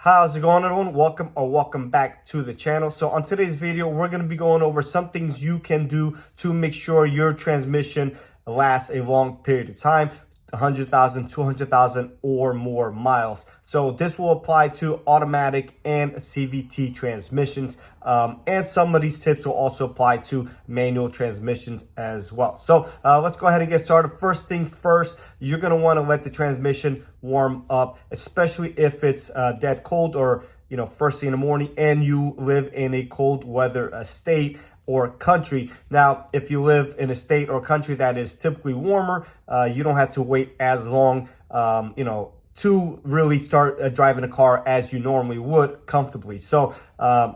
How's it going, everyone? Welcome back to the channel. So on today's video, we're going to be going over some things you can do to make sure your transmission lasts a long period of time, 100,000, 200,000 or more miles. So this will apply to automatic and CVT transmissions. And some of these tips will also apply to manual transmissions as well. So let's go ahead and get started. First thing first, you're going to want to let the transmission warm up, especially if it's dead cold or first thing in the morning and you live in a cold weather state or country. Now, if you live in a state or country that is typically warmer, you don't have to wait as long, to really start driving a car as you normally would comfortably. So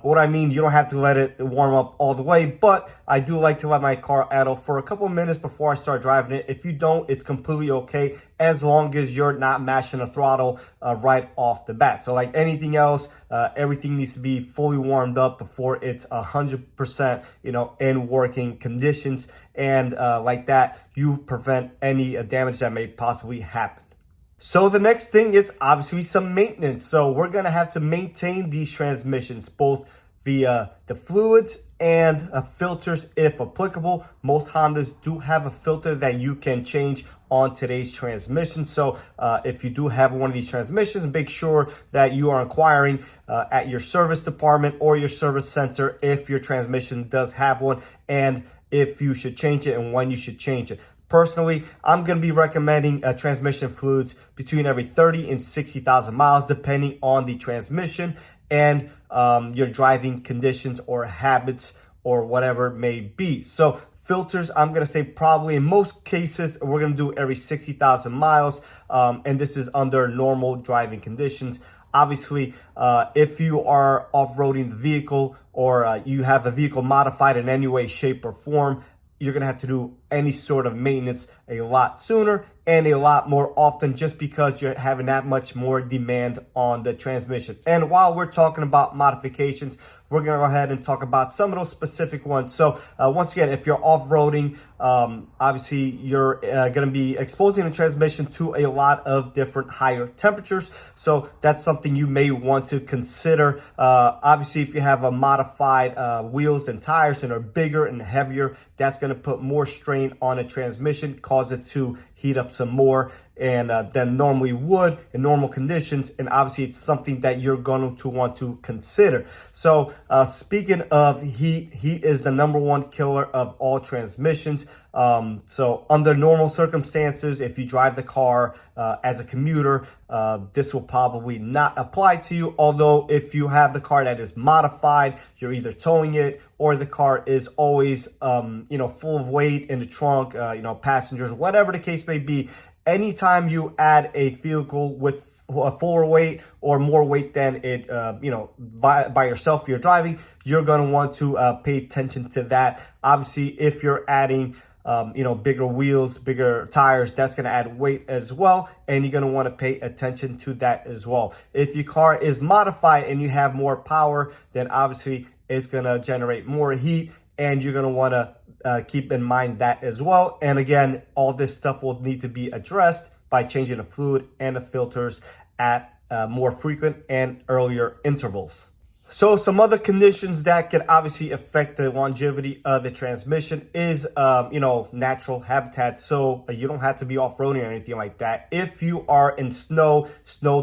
what I mean, you don't have to let it warm up all the way, but I do like to let my car idle for a couple of minutes before I start driving it. If you don't, it's completely okay as long as you're not mashing the throttle right off the bat. So like anything else, everything needs to be fully warmed up before it's 100%, in working conditions. And like that, you prevent any damage that may possibly happen. So the next thing is obviously some maintenance. So we're going to have to maintain these transmissions both via the fluids and filters if applicable. Most Hondas do have a filter that you can change on today's transmission. So if you do have one of these transmissions, make sure that you are inquiring at your service department or your service center if your transmission does have one and if you should change it and when you should change it. Personally, I'm going to be recommending transmission fluids between every 30 and 60,000 miles, depending on the transmission and your driving conditions or habits or whatever it may be. So filters, I'm going to say probably in most cases, we're going to do every 60,000 miles. And this is under normal driving conditions. Obviously, if you are off-roading the vehicle or you have the vehicle modified in any way, shape, or form, you're going to have to do any sort of maintenance a lot sooner and a lot more often just because you're having that much more demand on the transmission. And while we're talking about modifications, we're going to go ahead and talk about some of those specific ones. So once again, if you're off-roading, obviously you're going to be exposing the transmission to a lot of different higher temperatures. So that's something you may want to consider. Obviously, if you have a modified wheels and tires and are bigger and heavier, that's going to put more strain on a transmission, cause it to heat up some more and than normally would in normal conditions. And obviously it's something that you're going to want to consider. So speaking of heat is the #1 killer of all transmissions. So under normal circumstances, if you drive the car as a commuter, this will probably not apply to you. Although if you have the car that is modified, you're either towing it or the car is always, full of weight in the trunk, passengers, whatever the case may be. Anytime you add a vehicle with a fuller weight or more weight than it, by yourself, you're driving, you're going to want to pay attention to that. Obviously, if you're adding bigger wheels, bigger tires, that's going to add weight as well. And you're going to want to pay attention to that as well. If your car is modified and you have more power, then obviously it's going to generate more heat and you're going to want to keep in mind that as well. And again, all this stuff will need to be addressed by changing the fluid and the filters at more frequent and earlier intervals. So some other conditions that can obviously affect the longevity of the transmission is, natural habitat. So you don't have to be off-roading or anything like that. If you are in snow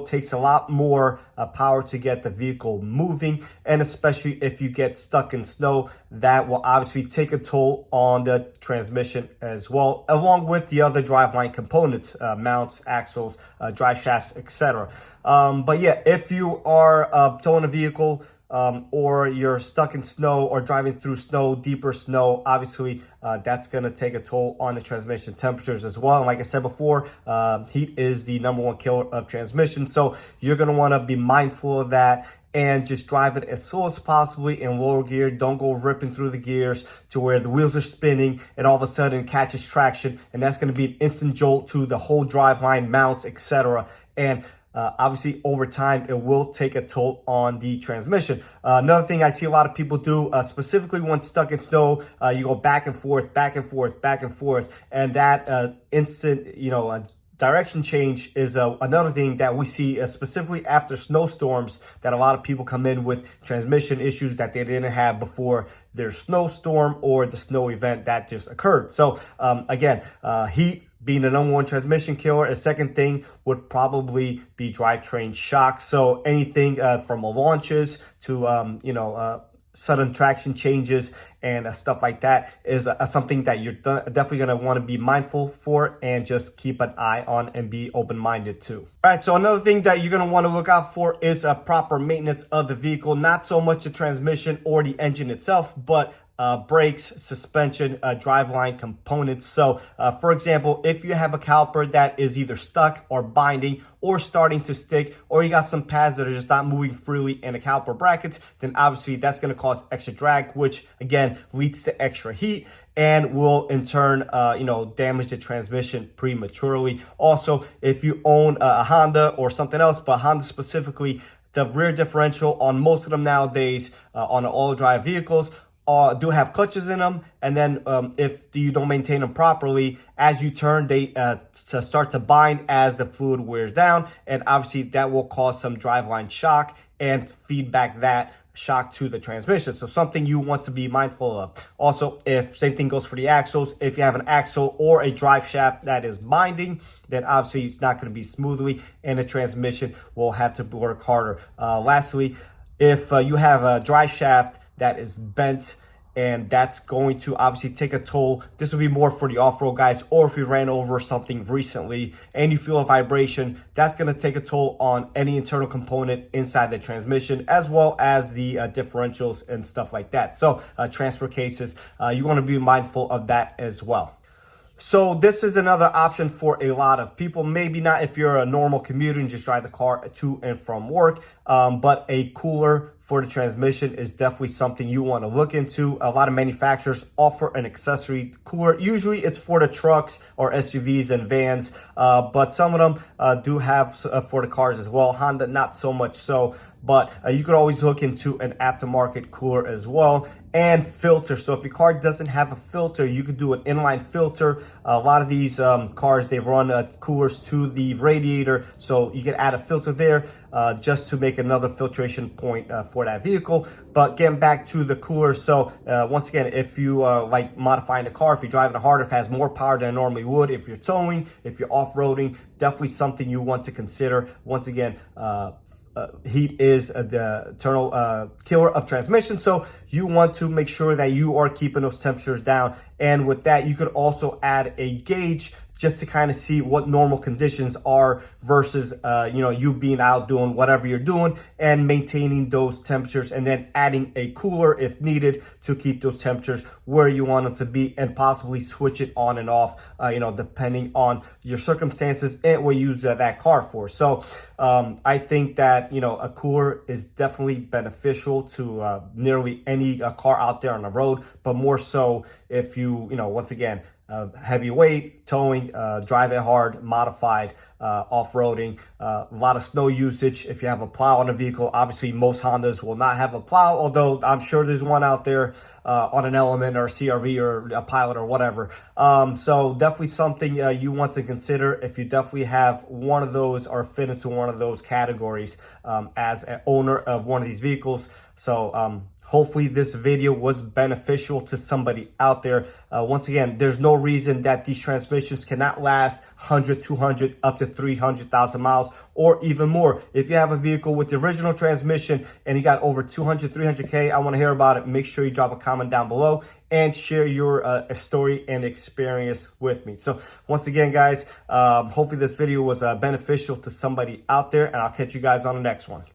takes a lot more power to get the vehicle moving. And especially if you get stuck in snow, that will obviously take a toll on the transmission as well, along with the other driveline components, mounts, axles, drive shafts, etc. But yeah, if you are towing a vehicle, or you're stuck in snow or driving through snow, deeper snow, obviously that's going to take a toll on the transmission temperatures as well. And like I said before, heat is the #1 killer of transmission. So you're going to want to be mindful of that and just drive it as slow as possible in lower gear. Don't go ripping through the gears to where the wheels are spinning and all of a sudden catches traction. And that's going to be an instant jolt to the whole driveline, mounts, etc. And obviously, over time, it will take a toll on the transmission. Another thing I see a lot of people do, specifically when stuck in snow, you go back and forth, back and forth, back and forth. And that instant, Direction change is another thing that we see specifically after snowstorms, that a lot of people come in with transmission issues that they didn't have before their snowstorm or the snow event that just occurred. So again, heat being the number one transmission killer. A second thing would probably be drivetrain shock. So anything from launches to sudden traction changes and stuff like that is something that you're definitely going to want to be mindful for and just keep an eye on and be open-minded to. All right, so another thing that you're going to want to look out for is proper maintenance of the vehicle. Not so much the transmission or the engine itself, but brakes, suspension, driveline components. So for example, if you have a caliper that is either stuck or binding or starting to stick, or you got some pads that are just not moving freely in the caliper brackets, then obviously that's going to cause extra drag, which again leads to extra heat and will in turn damage the transmission prematurely. Also, if you own a Honda or something else, but Honda specifically, the rear differential on most of them nowadays on the all-drive vehicles do have clutches in them, and then if you don't maintain them properly, as you turn, they start to bind as the fluid wears down, and obviously that will cause some driveline shock and feedback that shock to the transmission. So something you want to be mindful of. Also, if same thing goes for the axles, if you have an axle or a drive shaft that is binding, then obviously it's not going to be smoothly and the transmission will have to work harder. Lastly, if you have a drive shaft that is bent, and that's going to obviously take a toll. This will be more for the off-road guys, or if you ran over something recently and you feel a vibration, that's going to take a toll on any internal component inside the transmission, as well as the differentials and stuff like that. So transfer cases, you want to be mindful of that as well. So this is another option for a lot of people. Maybe not if you're a normal commuter and just drive the car to and from work, but a cooler for the transmission is definitely something you want to look into. A lot of manufacturers offer an accessory cooler. Usually it's for the trucks or SUVs and vans, but some of them do have for the cars as well. Honda, not so much so, but you could always look into an aftermarket cooler as well. And filter. So if your car doesn't have a filter, you could do an inline filter. A lot of these cars, they run coolers to the radiator, so you can add a filter there just to make another filtration point for that vehicle. But getting back to the cooler, so once again, if you like modifying the car, if you're driving it harder, if it has more power than it normally would, if you're towing, if you're off-roading, definitely something you want to consider. Once again, heat is the eternal killer of transmission, so you want to make sure that you are keeping those temperatures down. And with that, you could also add a gauge just to kind of see what normal conditions are versus you being out doing whatever you're doing and maintaining those temperatures, and then adding a cooler if needed to keep those temperatures where you want them to be, and possibly switch it on and off depending on your circumstances and what you use that car for. So I think that a cooler is definitely beneficial to nearly any car out there on the road, but more so if you once again, heavyweight, towing, drive it hard, modified, off-roading, a lot of snow usage. If you have a plow on a vehicle, obviously most Hondas will not have a plow, although I'm sure there's one out there on an Element or a CRV or a Pilot or whatever. So definitely something you want to consider if you definitely have one of those or fit into one of those categories as an owner of one of these vehicles. So hopefully this video was beneficial to somebody out there. Once again, there's no reason that these transmissions cannot last 100, 200, up to 300,000 miles or even more. If you have a vehicle with the original transmission and you got over 200, 300K, I want to hear about it. Make sure you drop a comment down below and share your story and experience with me. So once again, guys, hopefully this video was beneficial to somebody out there, and I'll catch you guys on the next one.